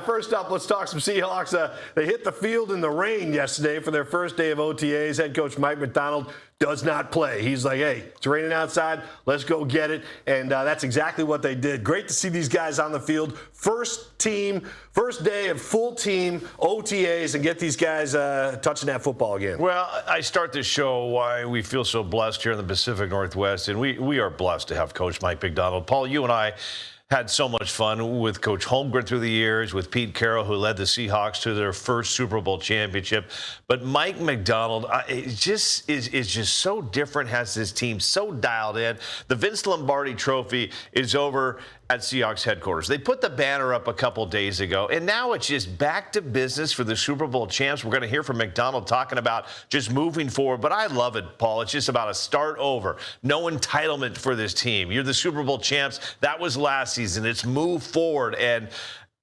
First up, let's talk some Seahawks. They hit the field in the rain yesterday for their first day of OTAs. Head coach Mike MacDonald does not play. He's like, hey, it's raining outside. Let's go get it. And that's exactly what they did. Great to see these guys on the field. First day of full team OTAs and get these guys touching that football again. Well, I start this show why we feel so blessed here in the Pacific Northwest, and we are blessed to have Coach Mike MacDonald. Paul, you and I had so much fun with Coach Holmgren through the years, with Pete Carroll, who led the Seahawks to their first Super Bowl championship. But Mike MacDonald is just so different, has his team so dialed in. The Vince Lombardi Trophy is over at Seahawks headquarters. They put the banner up a couple days ago, and now it's just back to business for the Super Bowl champs. We're going to hear from MacDonald talking about just moving forward, but I love it, Paul. It's just about a start over. No entitlement for this team. You're the Super Bowl champs. That was last season. It's move forward, and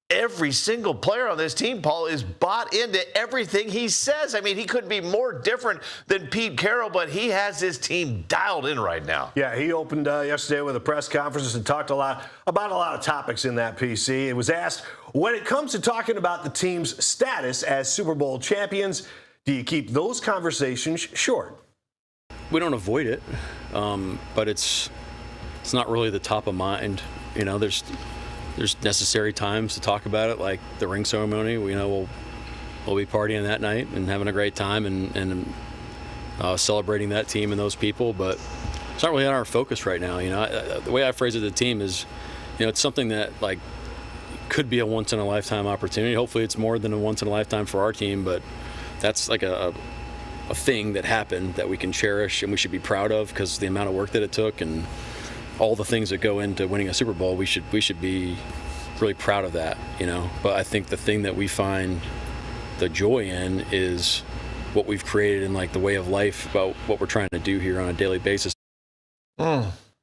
every single player on this team, Paul, is bought into everything he says. I mean, he couldn't be more different than Pete Carroll, but he has his team dialed in right now. Yeah, he opened yesterday with a press conference and talked about a lot of topics in that PC. It was asked, when it comes to talking about the team's status as Super Bowl champions, do you keep those conversations short? We don't avoid it, but it's not really the top of mind. You know, there's necessary times to talk about it, like the ring ceremony. We'll be partying that night and having a great time and celebrating that team and those people, but it's not really on our focus right now. You know, the way I phrase it to the team is, you know, it's something that like could be a once-in-a-lifetime opportunity. Hopefully it's more than a once-in-a-lifetime for our team, but that's like a thing that happened that we can cherish and we should be proud of because the amount of work that it took and all the things that go into winning a Super Bowl, we should be really proud of that, you know. But I think the thing that we find the joy in is what we've created in like the way of life about what we're trying to do here on a daily basis.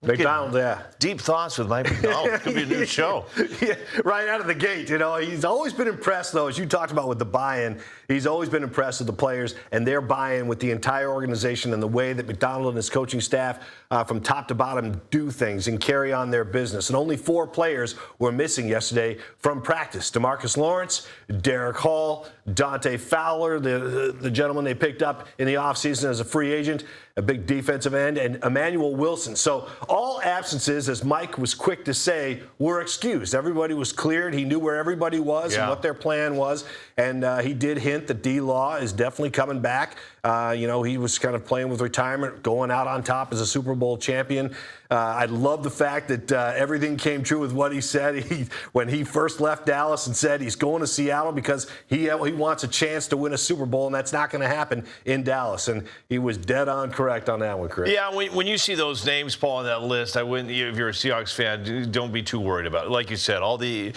MacDonald, yeah. Deep thoughts with Mike MacDonald. It could be a new show. Yeah, right out of the gate, you know. He's always been impressed, though, as you talked about with the buy-in. He's always been impressed with the players and their buy-in with the entire organization and the way that MacDonald and his coaching staff from top to bottom do things and carry on their business. And only 4 players were missing yesterday from practice. DeMarcus Lawrence, Derek Hall, Dante Fowler, the gentleman they picked up in the offseason as a free agent, a big defensive end, and Emmanuel Wilson. So all absences, as Mike was quick to say, were excused. Everybody was cleared. He knew where everybody was and what their plan was. And he did hint that D-Law is definitely coming back. You know, he was kind of playing with retirement, going out on top as a Super Bowl champion. I love the fact that everything came true with what he said. When he first left Dallas and said he's going to Seattle because he wants a chance to win a Super Bowl, and that's not going to happen in Dallas. And he was dead on correct on that one, Chris. Yeah, when you see those names, Paul, on that list, if you're a Seahawks fan, don't be too worried about it. Like you said, all the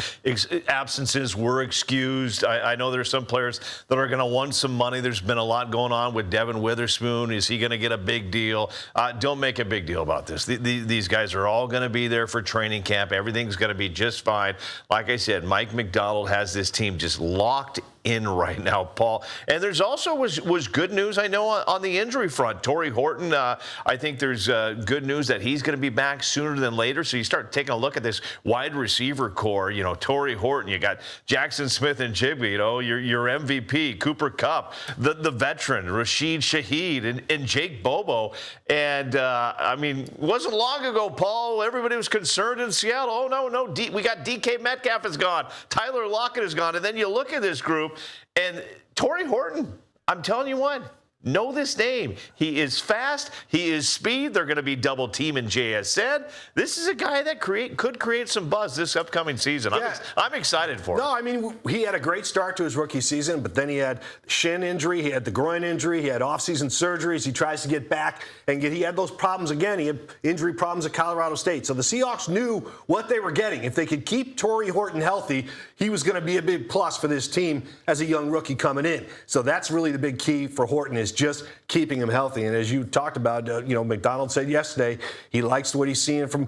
absences were excused. I know there's some players that are going to want some money. There's been a lot going on with Devin Witherspoon. Is he going to get a big deal? Don't make a big deal about this. These guys are all going to be there for training camp. Everything's going to be just fine. Like I said, Mike MacDonald has this team just locked in right now, Paul. And there's also was good news, I know, on the injury front. Torrey Horton, I think there's good news that he's going to be back sooner than later. So you start taking a look at this wide receiver core. You know, Torrey Horton, you got Jackson Smith and Jigby, you know, your MVP, Cooper Kupp, the veteran, Rashid Shaheed, and Jake Bobo. And, I mean, it wasn't long ago, Paul, everybody was concerned in Seattle. Oh, no, we got DK Metcalf is gone. Tyler Lockett is gone. And then you look at this group, and Torrey Horton, I'm telling you what, know this name. He is fast. He is speed. They're going to be double teaming JSN. This is a guy that could create some buzz this upcoming season. Yeah. I'm excited for him. No, I mean, he had a great start to his rookie season, but then he had shin injury. He had the groin injury. He had offseason surgeries. He tries to get back, and he had those problems again. He had injury problems at Colorado State. So the Seahawks knew what they were getting. If they could keep Torrey Horton healthy, he was going to be a big plus for this team as a young rookie coming in. So that's really the big key for Horton is is just keeping him healthy. And as you talked about, MacDonald said yesterday he likes what he's seeing from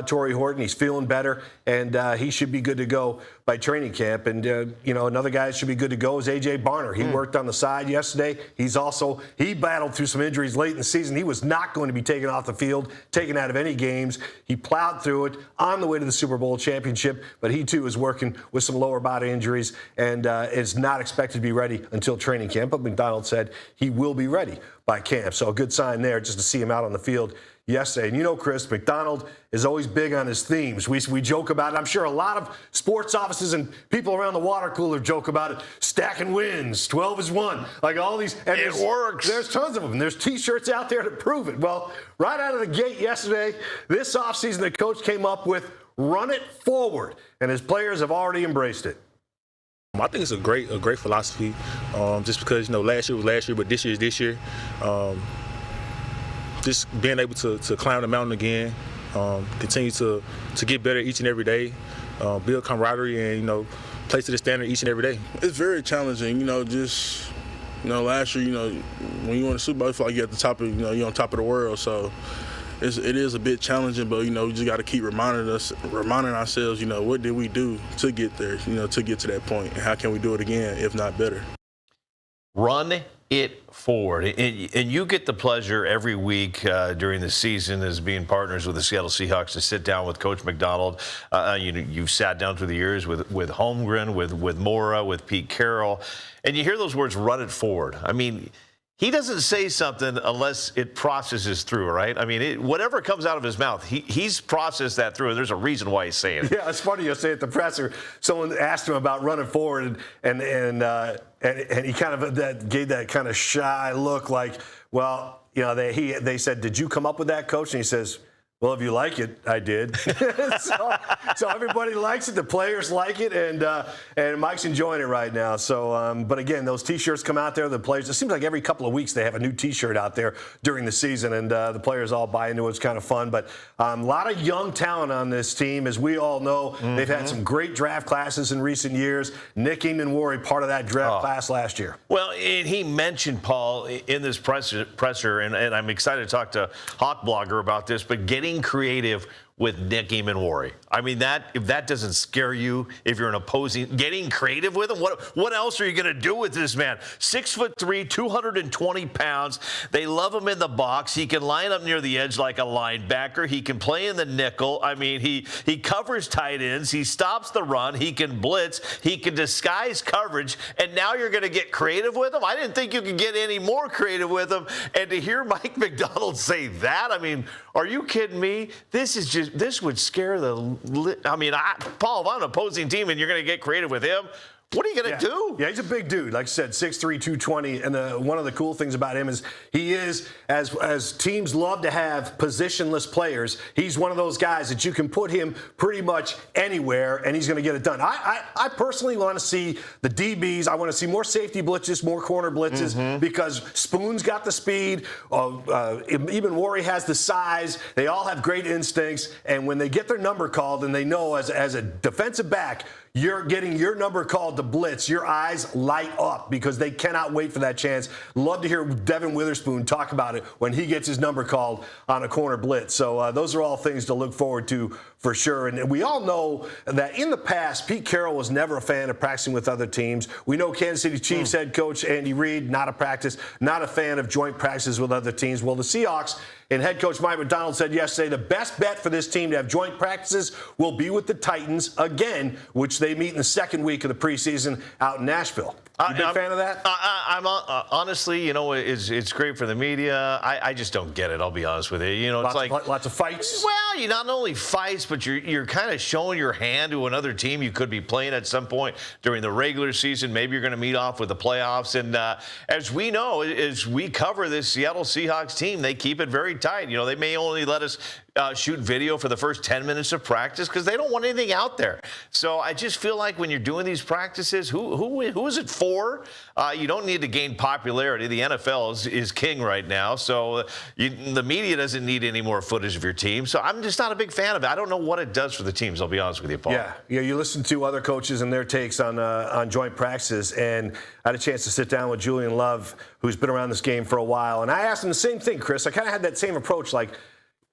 Torrey Horton. He's feeling better, and he should be good to go by training camp. And, another guy that should be good to go is A.J. Barner. He worked on the side yesterday. He battled through some injuries late in the season. He was not going to be taken off the field, taken out of any games. He plowed through it on the way to the Super Bowl championship, but he too is working with some lower body injuries and is not expected to be ready until training camp. But MacDonald said he will be ready by camp. So a good sign there just to see him out on the field yesterday. And Chris, MacDonald is always big on his themes. We joke about it. I'm sure a lot of sports offices and people around the water cooler joke about it. Stacking wins, 12 is 1. Like all these. And it works. There's tons of them. There's T-shirts out there to prove it. Well, right out of the gate yesterday, this offseason, the coach came up with run it forward. And his players have already embraced it. I think it's a great philosophy, just because last year was last year, but this year is this year. Just being able to climb the mountain again, continue to get better each and every day, build camaraderie, and play to the standard each and every day. It's very challenging, last year, when you win the Super Bowl, you feel like you're at the top of, you're on top of the world. So it is a bit challenging, but we just got to keep reminding ourselves, what did we do to get there, to get to that point, and how can we do it again, if not better. Run it forward. And you get the pleasure every week during the season as being partners with the Seattle Seahawks to sit down with Coach MacDonald. You've sat down through the years with Holmgren, with Mora, with Pete Carroll, and you hear those words, run it forward. I mean, he doesn't say something unless it processes through, right? I mean, whatever comes out of his mouth, he's processed that through, and there's a reason why he's saying it. Yeah, it's funny you say at the presser. Someone asked him about running forward, and he kind of gave that kind of shy look, like, well, they said, "Did you come up with that, Coach?" And he says, "Well, if you like it, I did." so everybody likes it. The players like it, and Mike's enjoying it right now. So, but again, those T-shirts come out there. The players. It seems like every couple of weeks they have a new T-shirt out there during the season, and the players all buy into it. It's kind of fun. But a lot of young talent on this team, as we all know. They've had some great draft classes in recent years. Nick Eamon-Worry, part of that draft class last year. Well, and he mentioned, Paul, in this presser, and I'm excited to talk to Hawk Blogger about this, but getting creative with Nick Eamon-Worry. I mean, if that doesn't scare you, if you're an opposing, getting creative with him, what else are you going to do with this man? 6'3", 220 pounds. They love him in the box. He can line up near the edge like a linebacker. He can play in the nickel. I mean, he covers tight ends. He stops the run. He can blitz. He can disguise coverage. And now you're going to get creative with him? I didn't think you could get any more creative with him. And to hear Mike MacDonald say that, I mean, are you kidding me? This would scare Paul, if I'm an opposing team and you're going to get creative with him, what are you going to do? Yeah, he's a big dude. Like I said, 6'3", 220. And one of the cool things about him is he is, as teams love to have positionless players, he's one of those guys that you can put him pretty much anywhere and he's going to get it done. I personally want to see the DBs. I want to see more safety blitzes, more corner blitzes, because Spoon's got the speed. Even Worry has the size. They all have great instincts. And when they get their number called and they know as a defensive back, you're getting your number called to blitz, your eyes light up because they cannot wait for that chance. Love to hear Devin Witherspoon talk about it when he gets his number called on a corner blitz. So those are all things to look forward to for sure. And we all know that in the past, Pete Carroll was never a fan of practicing with other teams. We know Kansas City Chiefs head coach Andy Reid, not a fan of joint practices with other teams. Well, the Seahawks and head coach Mike MacDonald said yesterday the best bet for this team to have joint practices will be with the Titans again, which they meet in the second week of the preseason out in Nashville. You big fan of that? I'm honestly, it's great for the media. I just don't get it. I'll be honest with you. It's lots of fights. Well, you not only fights, but you're kind of showing your hand to another team you could be playing at some point during the regular season. Maybe you're going to meet off with the playoffs. And as we know, as we cover this Seattle Seahawks team, they keep it very tight. They may only let us shoot video for the first 10 minutes of practice because they don't want anything out there. So I just feel like when you're doing these practices, who is it for? You don't need to gain popularity. The NFL is king right now, so the media doesn't need any more footage of your team. So I'm just not a big fan of it. I don't know what it does for the teams, I'll be honest with you, Paul. Yeah, you listen to other coaches and their takes on joint practices, and I had a chance to sit down with Julian Love, who's been around this game for a while, and I asked him the same thing, Chris. I kind of had that same approach, like,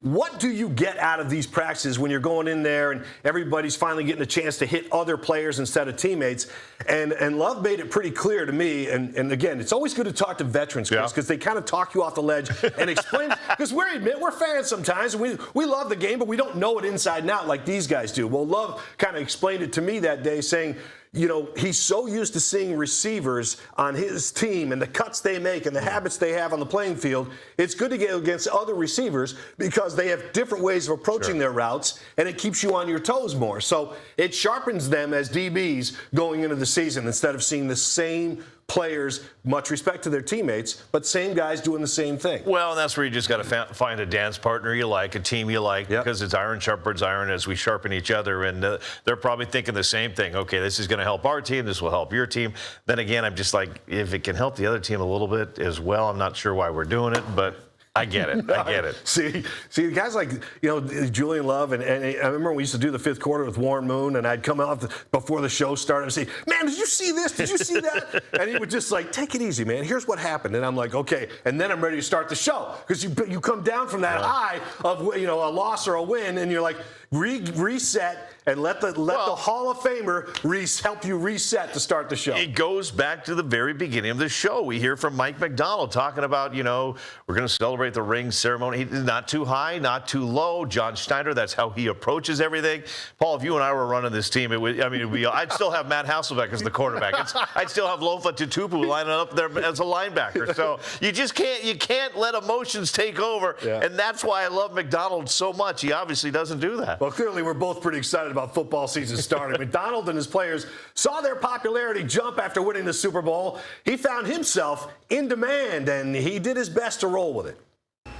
what do you get out of these practices when you're going in there and everybody's finally getting a chance to hit other players instead of teammates? And Love made it pretty clear to me, and again, it's always good to talk to veterans, Chris, because they kind of talk you off the ledge and explain, because we're fans sometimes, and we love the game, but we don't know it inside and out like these guys do. Well, Love kind of explained it to me that day, saying, you know, he's so used to seeing receivers on his team and the cuts they make and the habits they have on the playing field. It's good to get against other receivers because they have different ways of approaching their routes, and it keeps you on your toes more. So it sharpens them as DBs going into the season instead of seeing the same players, much respect to their teammates, but same guys doing the same thing. Well, and that's where you just got to find a dance partner you like, a team you like, because it's iron sharpens iron as we sharpen each other. And they're probably thinking the same thing. Okay, this is going to help our team. This will help your team. Then again, I'm just like, if it can help the other team a little bit as well, I'm not sure why we're doing it, but I get it. I get it. See, guys like, you know, Julian Love, and I remember we used to do the fifth quarter with Warren Moon, and I'd come out before the show started and say, man, did you see this? Did you see that? And he would just like, take it easy, man. Here's what happened. And I'm like, okay. And then I'm ready to start the show because you come down from that high of, you know, a loss or a win, and you're like, reset and let the Hall of Famer help you reset to start the show. It goes back to the very beginning of the show. We hear from Mike MacDonald talking about, you know, we're going to celebrate the ring ceremony. Not too high, not too low. John Schneider, that's how he approaches everything. Paul, if you and I were running this team, I'd still have Matt Hasselbeck as the quarterback. I'd still have Lofa Tutupu lining up there as a linebacker. So you just can't let emotions take over. Yeah. And that's why I love MacDonald so much. He obviously doesn't do that. Well, clearly we're both pretty excited about football season starting. MacDonald and his players saw their popularity jump after winning the Super Bowl. He found himself in demand, and he did his best to roll with it.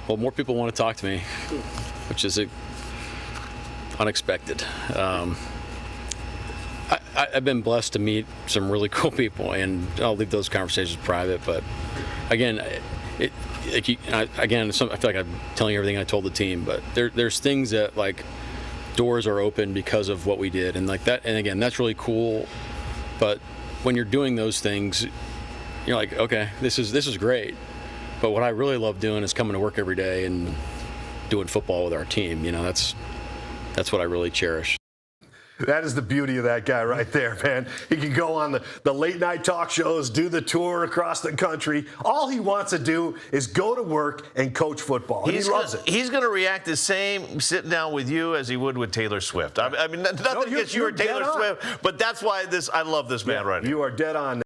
Well, more people want to talk to me, which is unexpected. I've been blessed to meet some really cool people, and I'll leave those conversations private. But again, I feel like I'm telling you everything I told the team, but there's things that, like, doors are open because of what we did, and like that. And again, that's really cool. But when you're doing those things, you're like, okay, this is great. But what I really love doing is coming to work every day and doing football with our team. You know, that's what I really cherish. That is the beauty of that guy right there, man. He can go on the late night talk shows, do the tour across the country. All he wants to do is go to work and coach football. And he loves it. He's going to react the same sitting down with you as he would with Taylor Swift. I mean, nothing against you or Taylor Swift, but that's why I love this man right now. You are dead on.